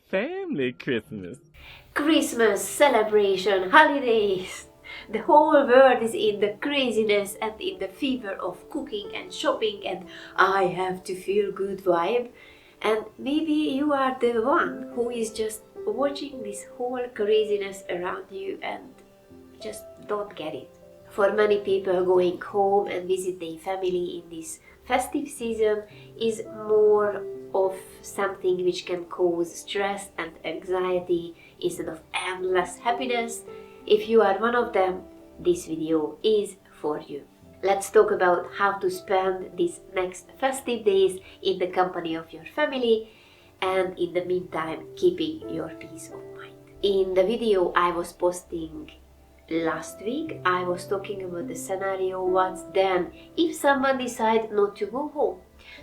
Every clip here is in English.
family Christmas. Christmas, celebration, holidays. The whole world is in the craziness and in the fever of cooking and shopping and I have to feel good vibe. And maybe you are the one who is just watching this whole craziness around you and just don't get it. For many people, going home and visit their family in this festive season is more of something which can cause stress and anxiety instead of endless happiness. If you are one of them, this video is for you. Let's talk about how to spend these next festive days in the company of your family and in the meantime keeping your peace of mind. In the video I was posting last week, I was talking about the scenario what's then if someone decides not to go home.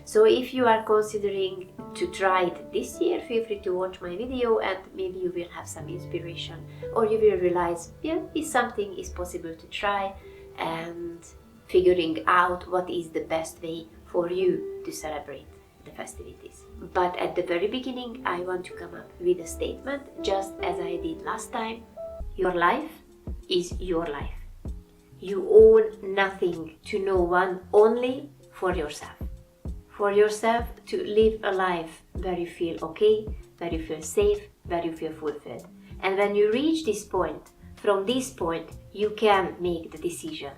So if you are considering to try it this year, feel free to watch my video and maybe you will have some inspiration or you will realize, yeah, if something is possible to try and figuring out what is the best way for you to celebrate the festivities. But at the very beginning, I want to come up with a statement, just as I did last time. Your life is your life. You own nothing to no one, only for yourself. For yourself to live a life where you feel okay, where you feel safe, where you feel fulfilled. And when you reach this point, from this point, you can make the decision.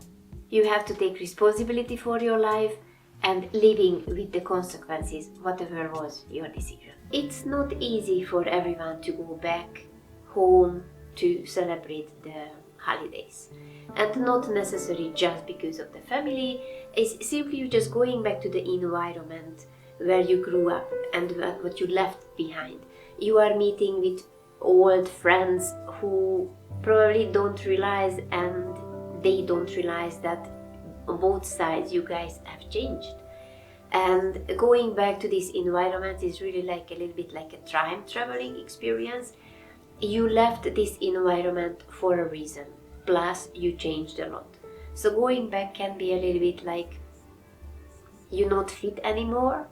You have to take responsibility for your life and living with the consequences, whatever was your decision. It's not easy for everyone to go back home to celebrate the holidays. And not necessarily just because of the family, it's simply you just going back to the environment where you grew up and what you left behind. You are meeting with old friends who probably don't realize and they don't realize that on both sides you guys have changed. And going back to this environment is really like a little bit like a time traveling experience. You left this environment for a reason, plus you changed a lot. So going back can be a little bit like you not fit anymore.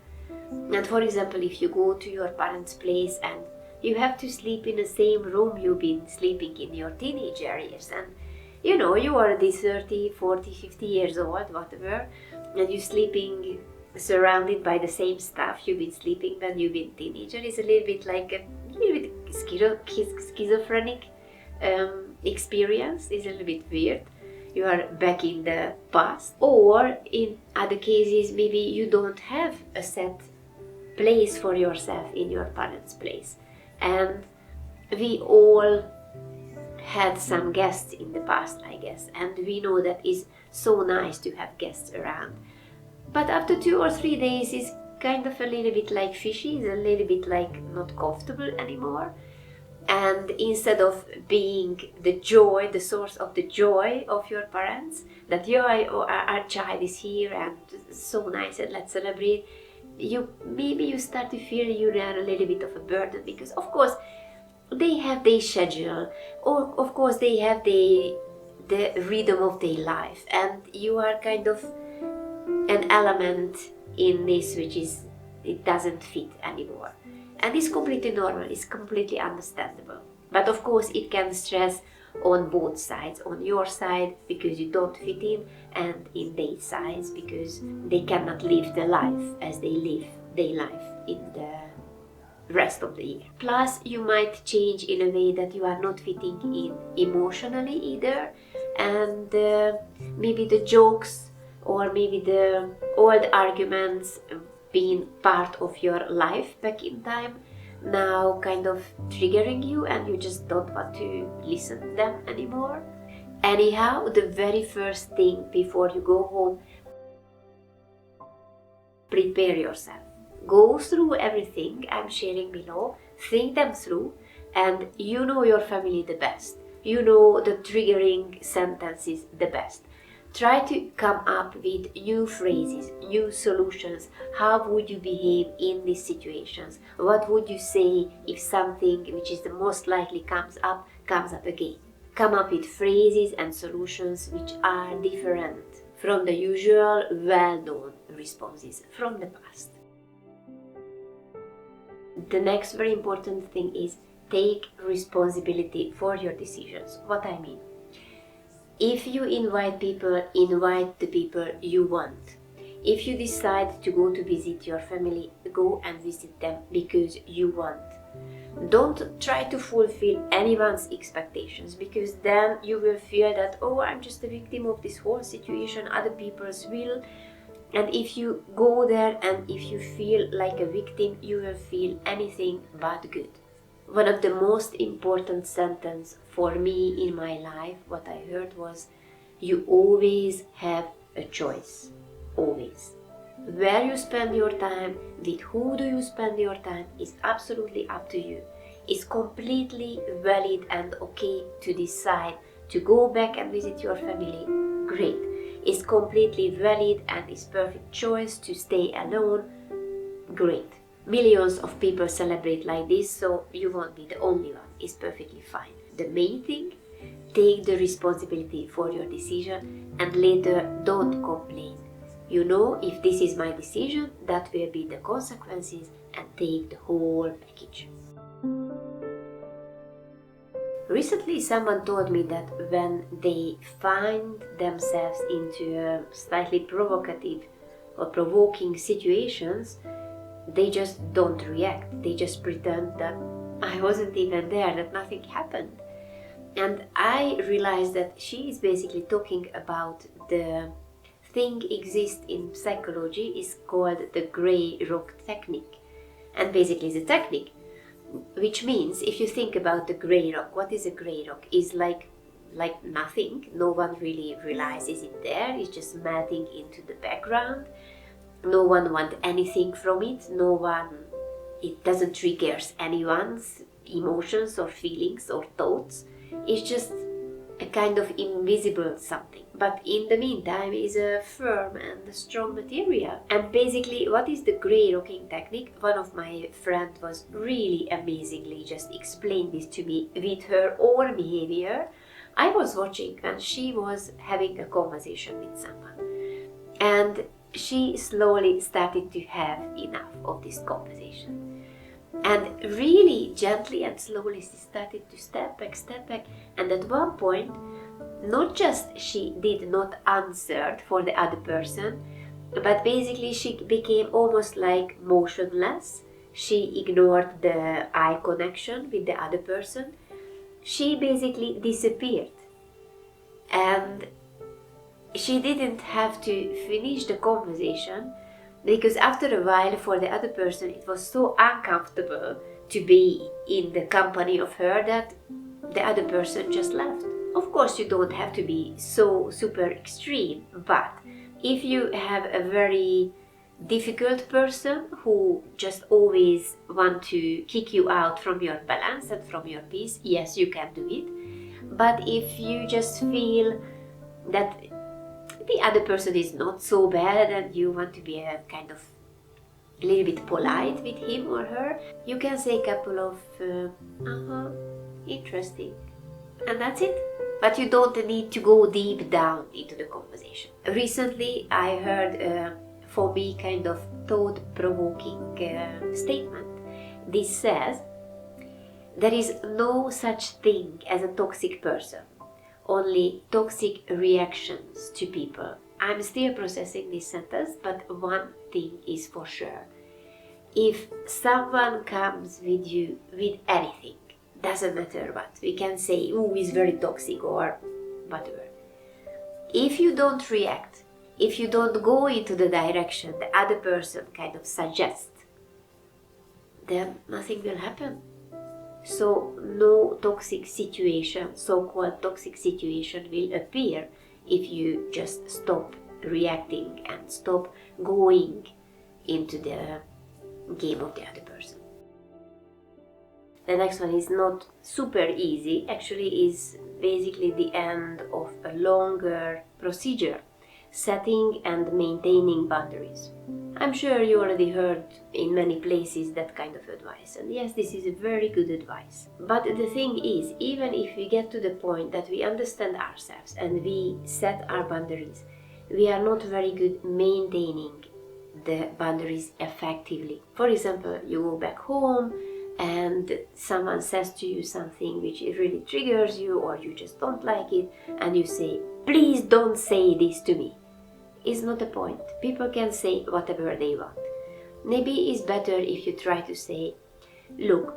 And for example, if you go to your parents' place and you have to sleep in the same room you've been sleeping in your teenager years, and you know, you are this 30, 40, 50 years old, whatever, and you're sleeping surrounded by the same stuff you've been sleeping when you've been teenager, is a little bit like a little bit schizophrenic experience. Is a little bit weird. You are back in the past. Or in other cases, maybe you don't have a set place for yourself in your parents' place. And we all had some guests in the past, I guess, and we know that it's so nice to have guests around. But after 2 or 3 days, it's kind of a little bit like fishy, it's a little bit like not comfortable anymore. And instead of being the joy, the source of the joy of your parents, that our child is here and so nice and let's celebrate, you start to feel you are a little bit of a burden, because of course they have their schedule, or of course they have the rhythm of their life, and you are kind of an element in this which is, it doesn't fit anymore. And it's completely normal, it's completely understandable. But of course it can stress on both sides, on your side because you don't fit in, and in their sides because they cannot live the life as they live their life in the rest of the year. Plus you might change in a way that you are not fitting in emotionally either, and maybe the jokes or maybe the old arguments being part of your life back in time now kind of triggering you and you just don't want to listen to them anymore. Anyhow, the very first thing before you go home, prepare yourself. Go through everything I'm sharing below, think them through, and you know your family the best. You know the triggering sentences the best. Try to come up with new phrases, new solutions. How would you behave in these situations? What would you say if something which is the most likely comes up again? Come up with phrases and solutions which are different from the usual well-known responses from the past. The next very important thing is take responsibility for your decisions. What I mean, if you invite the people you want. If you decide to go to visit your family, go and visit them because you want. Don't try to fulfill anyone's expectations, because then you will feel that, oh, I'm just a victim of this whole situation, other people's will. And if you go there and if you feel like a victim, you will feel anything but good. One of the most important sentences for me in my life, what I heard was, you always have a choice. Always. Where you spend your time, with who do you spend your time, is absolutely up to you. It's completely valid and okay to decide to go back and visit your family. Great. It's completely valid and it's perfect choice to stay alone. Great. Millions of people celebrate like this, so you won't be the only one. It's perfectly fine. The main thing, take the responsibility for your decision and later don't complain. You know, if this is my decision, that will be the consequences, and take the whole package. Recently, someone told me that when they find themselves into slightly provocative or provoking situations, they just don't react. They just pretend that I wasn't even there, that nothing happened. And I realized that she is basically talking about the thing exists in psychology is called the gray rock technique. And basically it's a technique, which means if you think about the gray rock, what is a gray rock? Is like nothing. No one really realizes it there. It's just melting into the background. No one wants anything from it. It doesn't trigger anyone's emotions or feelings or thoughts. It's just a kind of invisible something. But in the meantime, is a firm and a strong material. And basically, what is the gray rocking technique? One of my friends was really amazingly just explained this to me with her own behavior. I was watching and she was having a conversation with someone. And she slowly started to have enough of this conversation. And really gently and slowly she started to step back. And at one point, not just she did not answer for the other person, but basically she became almost like motionless. She ignored the eye connection with the other person. She basically disappeared. And she didn't have to finish the conversation, because after a while for the other person it was so uncomfortable to be in the company of her that the other person just left. Of course you don't have to be so super extreme, but if you have a very difficult person who just always want to kick you out from your balance and from your peace, yes, you can do it. But if you just feel that the other person is not so bad and you want to be a kind of a little bit polite with him or her, you can say a couple of interesting, and that's it. But you don't need to go deep down into the conversation. Recently I heard for me kind of thought-provoking statement. This says, there is no such thing as a toxic person, only toxic reactions to people. I'm still processing this sentence, but one thing is for sure. If someone comes with you with anything, doesn't matter what, we can say, oh, he's very toxic or whatever. If you don't react, if you don't go into the direction the other person kind of suggests, then nothing will happen. So no toxic situation, so-called toxic situation, will appear if you just stop reacting and stop going into the game of the other person. The next one is not super easy, actually is basically the end of a longer procedure, setting and maintaining boundaries. I'm sure you already heard in many places that kind of advice, and yes, this is a very good advice. But the thing is, even if we get to the point that we understand ourselves and we set our boundaries, we are not very good maintaining the boundaries effectively. For example, you go back home and someone says to you something which really triggers you, or you just don't like it, and you say, please don't say this to me. It's not the point. People can say whatever they want. Maybe it's better if you try to say, look,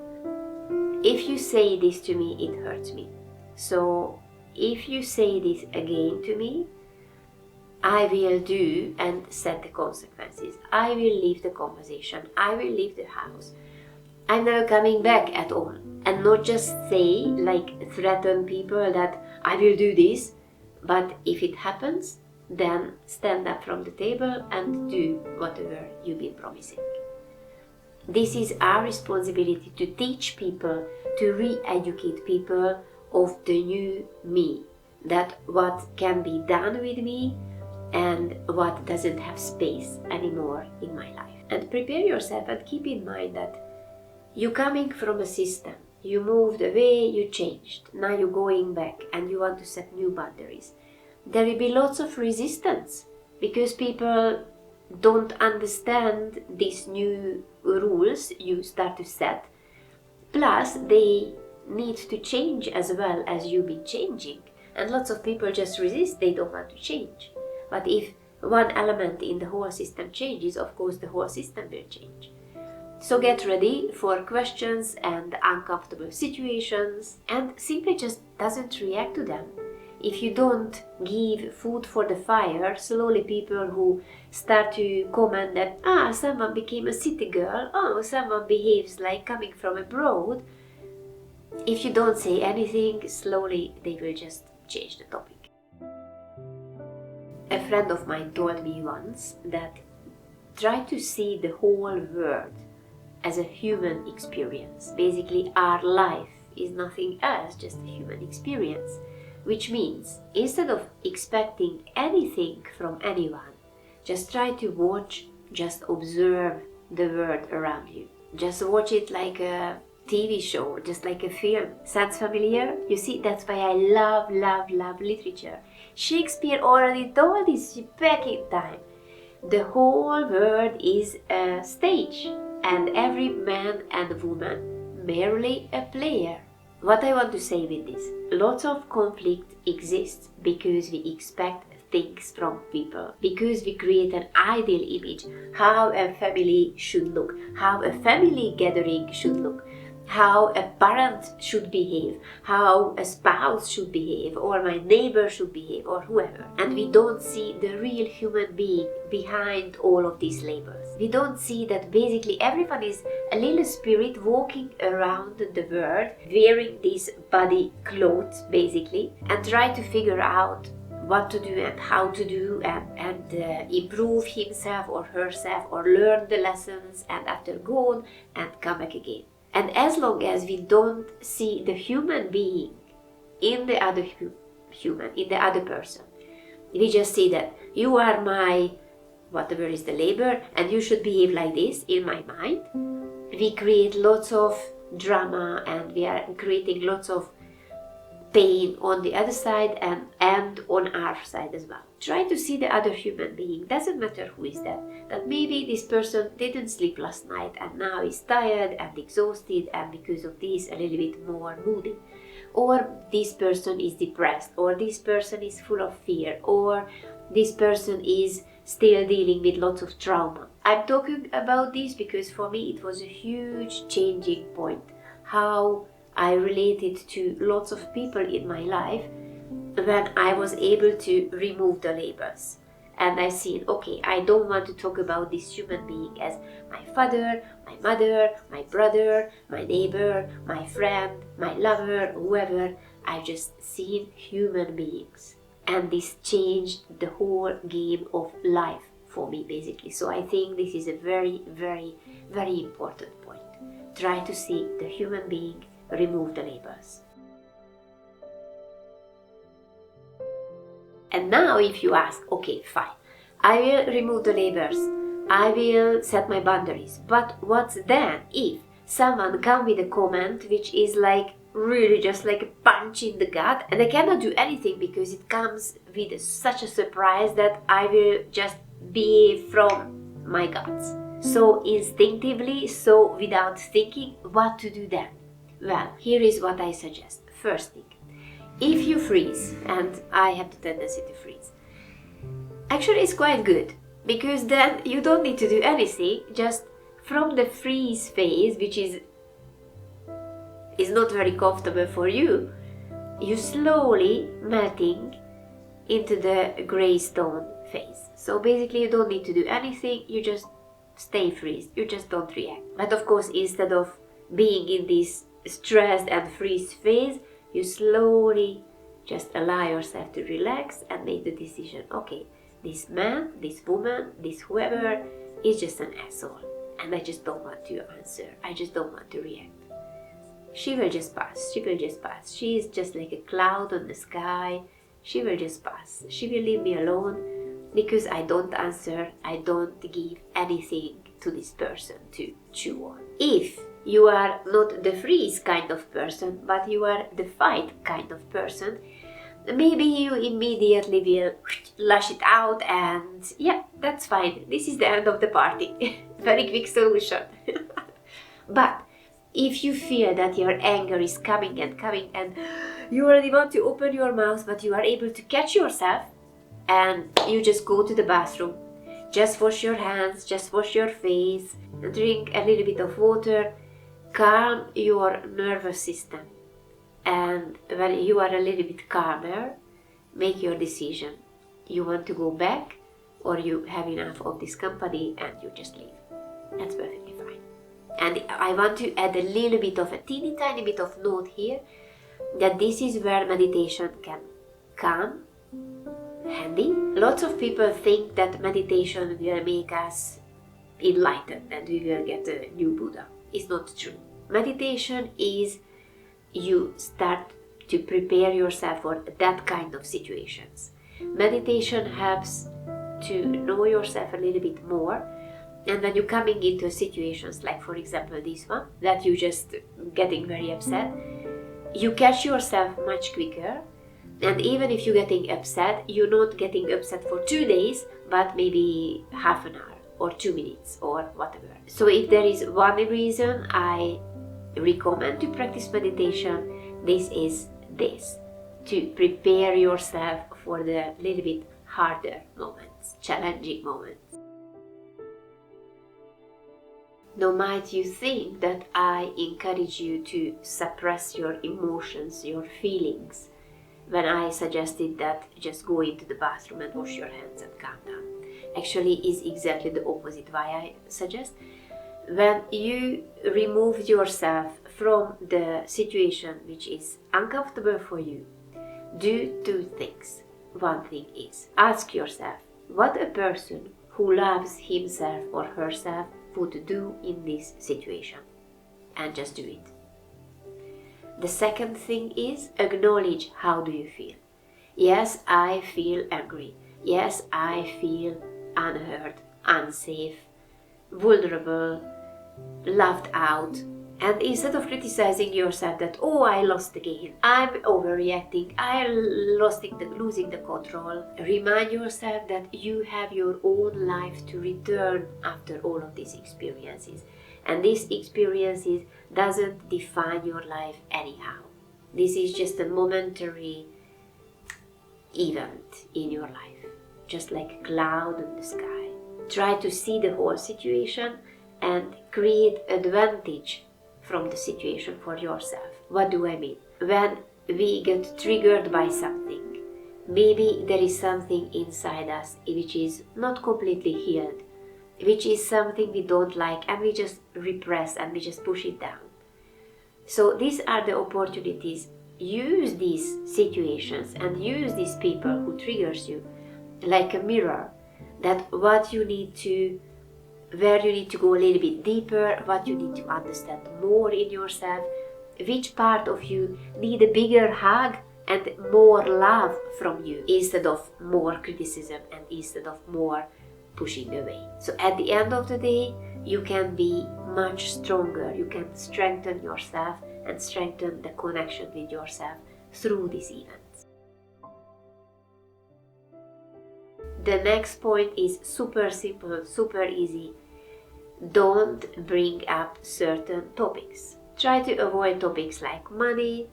if you say this to me, it hurts me. So if you say this again to me, I will do and set the consequences. I will leave the conversation. I will leave the house. I'm never coming back at all. And not just say, like threaten people that I will do this, but if it happens, then stand up from the table and do whatever you've been promising. This is our responsibility to teach people, to re-educate people of the new me, that what can be done with me and what doesn't have space anymore in my life. And prepare yourself and keep in mind that you're coming from a system. You moved away, you changed. Now you're going back and you want to set new boundaries. There will be lots of resistance because people don't understand these new rules you start to set. Plus, they need to change as well as you've been changing. And lots of people just resist, they don't want to change. But if one element in the whole system changes, of course the whole system will change. So get ready for questions and uncomfortable situations and simply just doesn't react to them. If you don't give food for the fire, slowly people who start to comment that, someone became a city girl, someone behaves like coming from abroad. If you don't say anything, slowly they will just change the topic. A friend of mine told me once that try to see the whole world as a human experience. Basically, our life is nothing else, just a human experience. Which means, instead of expecting anything from anyone, just try to watch, just observe the world around you. Just watch it like a TV show, just like a film. Sounds familiar? You see, that's why I love literature. Shakespeare already told this back in time. The whole world is a stage, and every man and woman merely a player. What I want to say with this, lots of conflict exists because we expect things from people, because we create an ideal image, how a family should look, how a family gathering should look, how a parent should behave, how a spouse should behave, or my neighbor should behave, or whoever. And we don't see the real human being behind all of these labels. We don't see that basically everyone is a little spirit walking around the world, wearing these body clothes basically, and try to figure out what to do and how to do and improve himself or herself or learn the lessons and after go on and come back again. And as long as we don't see the human being in the other human, in the other person, we just see that you are my whatever is the labor and you should behave like this in my mind. We create lots of drama and we are creating lots of pain on the other side and on our side as well. Try to see the other human being. Doesn't matter who is that. That maybe this person didn't sleep last night and now is tired and exhausted and because of this a little bit more moody. Or this person is depressed, or this person is full of fear, or this person is still dealing with lots of trauma. I'm talking about this because for me it was a huge changing point. How I related to lots of people in my life when I was able to remove the labels. And I seen, okay, I don't want to talk about this human being as my father, my mother, my brother, my neighbor, my friend, my lover, whoever. I've just seen human beings. And this changed the whole game of life for me, basically. So I think this is a very, very, very important point. Try to see the human being, remove the labels. And now if you ask, okay, fine, I will remove the labels, I will set my boundaries, but what's then if someone comes with a comment which is like really just like a punch in the gut and I cannot do anything because it comes with such a surprise that I will just behave from my guts. So instinctively, so without thinking, what to do then? Well, here is what I suggest. First thing, if you freeze, and I have the tendency to freeze, actually it's quite good, because then you don't need to do anything. Just from the freeze phase, which is not very comfortable for you, you slowly melting into the gray stone phase. So basically you don't need to do anything, you just stay freeze, you just don't react. But of course, instead of being in this stressed and freeze phase, you slowly just allow yourself to relax and make the decision, okay, this man, this woman, this whoever is just an asshole, and I just don't want to answer, I just don't want to react. She will just pass, she will just pass. She is just like a cloud on the sky. She will just pass. She will leave me alone because I don't answer, I don't give anything to this person to chew on. If you are not the freeze kind of person, but you are the fight kind of person, maybe you immediately will lash it out and yeah, that's fine. This is the end of the party. Very quick solution. But if you feel that your anger is coming and you already want to open your mouth, but you are able to catch yourself and you just go to the bathroom, just wash your hands, just wash your face, drink a little bit of water, calm your nervous system. And when you are a little bit calmer, make your decision. You want to go back or you have enough of this company and you just leave. That's perfectly fine. And I want to add a little bit of a teeny tiny bit of note here, that this is where meditation can come handy. Lots of people think that meditation will make us enlightened and we will get a new Buddha. It's not true. Meditation is you start to prepare yourself for that kind of situations. Meditation helps to know yourself a little bit more. And when you're coming into situations like, for example, this one, that you just getting very upset, you catch yourself much quicker. And even if you're getting upset, you're not getting upset for 2 days, but maybe half an hour or 2 minutes or whatever. So if there is one reason I recommend to practice meditation, this is this, to prepare yourself for the little bit harder moments, challenging moments. Now, might you think that I encourage you to suppress your emotions, your feelings, when I suggested that just go into the bathroom and wash your hands and calm down? Actually, is exactly the opposite why I suggest. When you remove yourself from the situation which is uncomfortable for you, do 2 things. One thing is, ask yourself what a person who loves himself or herself would do in this situation, and just do it. The second thing is, acknowledge how do you feel. Yes, I feel angry. Yes, I feel unheard, unsafe, vulnerable, left out. And instead of criticizing yourself that, oh, I lost again, I'm overreacting, I'm losing the control, remind yourself that you have your own life to return after all of these experiences. And these experiences doesn't define your life anyhow. This is just a momentary event in your life, just like a cloud in the sky. Try to see the whole situation and create advantage from the situation for yourself. What do I mean? When we get triggered by something, maybe there is something inside us which is not completely healed, which is something we don't like and we just repress and we just push it down. So these are the opportunities. Use these situations and use these people who triggers you like a mirror, that what you need to, where you need to go a little bit deeper, what you need to understand more in yourself, which part of you need a bigger hug and more love from you instead of more criticism and instead of more pushing away. So at the end of the day, you can be much stronger, you can strengthen yourself and strengthen the connection with yourself through these events. The next point is super simple, super easy. Don't bring up certain topics. Try to avoid topics like money,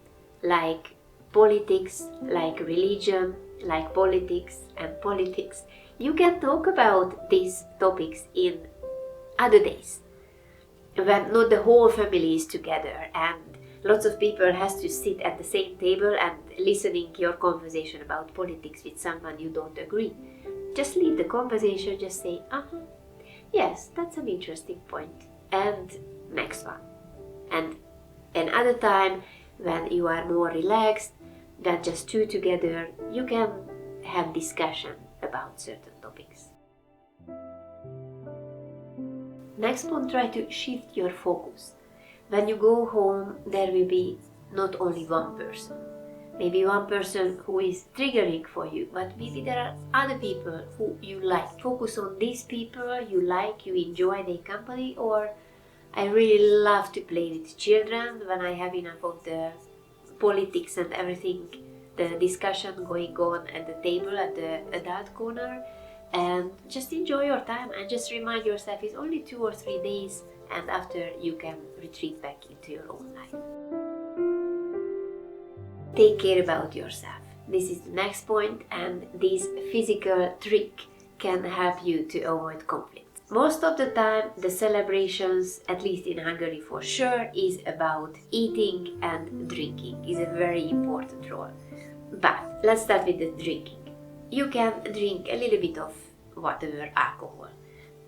like politics, like religion, like politics and politics. You can talk about these topics in other days, when not the whole family is together and lots of people has to sit at the same table and listening your conversation about politics with someone you don't agree. Just leave the conversation, just say, yes, that's an interesting point. And next one. And another time when you are more relaxed, than just two together, you can have discussion about certain topics. Next point, try to shift your focus. When you go home, there will be not only one person. Maybe one person who is triggering for you, but maybe there are other people who you like. Focus on these people you like, you enjoy their company, or I really love to play with children when I have enough of the politics and everything, the discussion going on at the table at the adult corner, and just enjoy your time and just remind yourself it's only 2 or 3 days, and after you can retreat back into your own life. Take care about yourself. This is the next point, and this physical trick can help you to avoid conflict. Most of the time, the celebrations, at least in Hungary for sure, is about eating and drinking. Is a very important role. But let's start with the drinking. You can drink a little bit of whatever alcohol,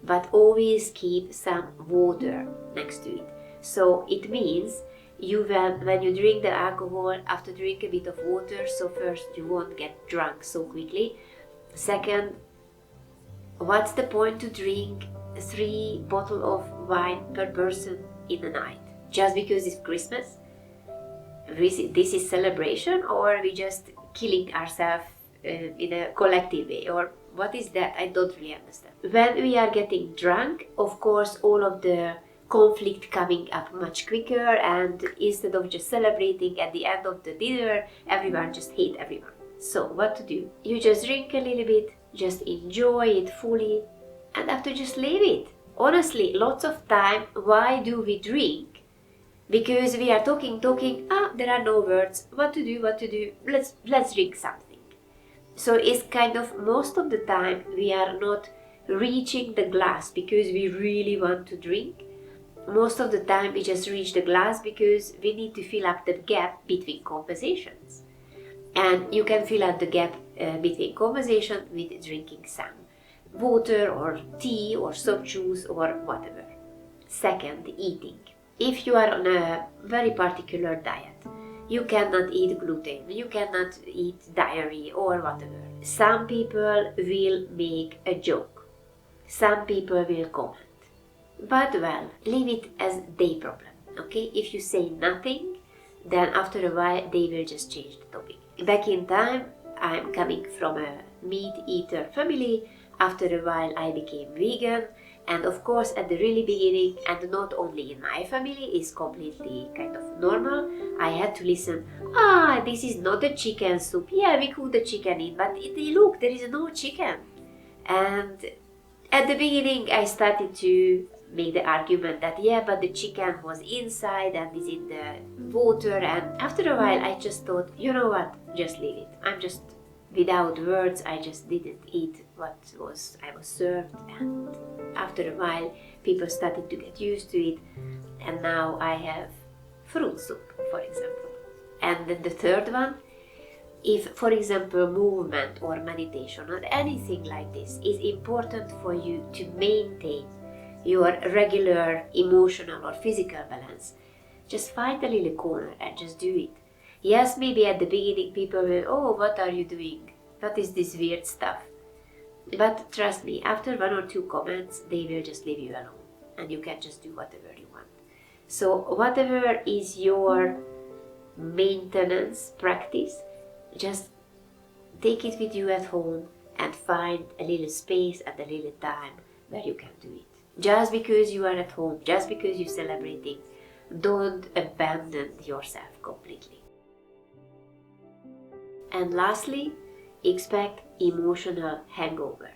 but always keep some water next to it. So it means when you drink the alcohol, after drink a bit of water, so first you won't get drunk so quickly. Second, what's the point to drink 3 bottles of wine per person in a night? Just because it's Christmas? This is celebration, or are we just killing ourselves in a collective way? Or what is that? I don't really understand. When we are getting drunk, of course, all of the conflict coming up much quicker, and instead of just celebrating at the end of the dinner, everyone just hate everyone. So what to do? You just drink a little bit, just enjoy it fully, and after just leave it. Honestly, lots of time, why do we drink? Because we are talking, there are no words, what to do, let's drink something. So it's kind of, most of the time we are not reaching the glass because we really want to drink. Most of the time we just reach the glass because we need to fill up the gap between conversations. And you can fill up the gap between conversation with drinking some water or tea or soft juice or whatever. Second, eating. If you are on a very particular diet, you cannot eat gluten, you cannot eat dairy or whatever. Some people will make a joke. Some people will comment. But well, leave it as their problem, okay? If you say nothing, then after a while they will just change the topic. Back in time, I'm coming from a meat eater family. After a while I became vegan, and of course at the really beginning, and not only in my family, is completely kind of normal. I had to listen, this is not a chicken soup. Yeah, we cook the chicken in, but look, there is no chicken. And at the beginning I started to make the argument that but the chicken was inside and is in the water, and after a while I just thought, you know what, just leave it. I'm just without words, I just didn't eat what I was served, and after a while people started to get used to it, and now I have fruit soup, for example. And then the third one, if, for example, movement or meditation or anything like this is important for you to maintain your regular emotional or physical balance, just find a little corner and just do it. Yes, maybe at the beginning people will, what are you doing? What is this weird stuff? But trust me, after 1 or 2 comments, they will just leave you alone and you can just do whatever you want. So whatever is your maintenance practice, just take it with you at home and find a little space and a little time where you can do it. Just because you are at home, just because you're celebrating, don't abandon yourself completely. And lastly, expect emotional hangover.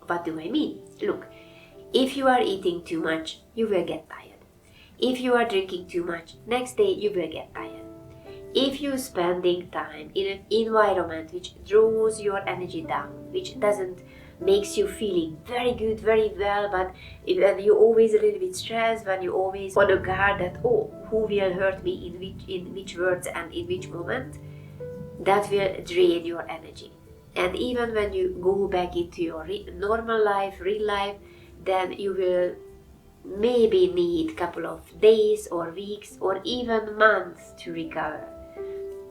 What do I mean? Look, if you are eating too much, you will get tired. If you are drinking too much, next day you will get tired. If you're spending time in an environment which draws your energy down, which doesn't makes you feeling very good, very well, but when you're always a little bit stressed, when you always on a guard that, oh, who will hurt me in which words and in which moment, that will drain your energy. And even when you go back into your normal life, real life, then you will maybe need a couple of days or weeks or even months to recover.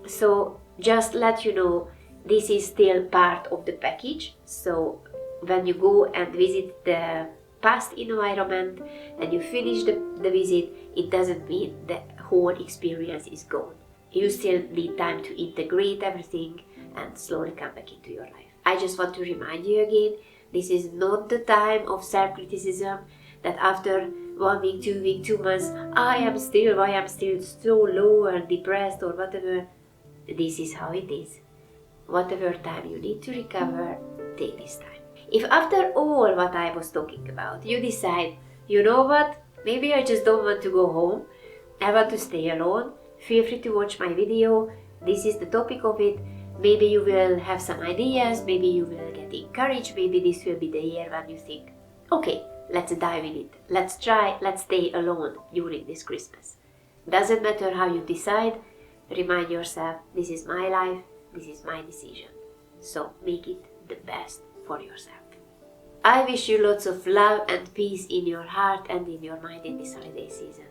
So just let you know, this is still part of the package. So when you go and visit the past environment and you finish the visit, it doesn't mean the whole experience is gone. You still need time to integrate everything and slowly come back into your life. I just want to remind you again, this is not the time of self-criticism, that after 1 week, 2 weeks, 2 months, why I'm still so low and depressed or whatever. This is how it is. Whatever time you need to recover, take this time. If after all what I was talking about, you decide, you know what, maybe I just don't want to go home, I want to stay alone, feel free to watch my video. This is the topic of it. Maybe you will have some ideas, maybe you will get encouraged, maybe this will be the year when you think, okay, let's dive in it. Let's try, let's stay alone during this Christmas. Doesn't matter how you decide, remind yourself, this is my life, this is my decision. So make it the best for yourself. I wish you lots of love and peace in your heart and in your mind in this holiday season.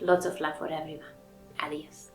Lots of love for everyone. Adios.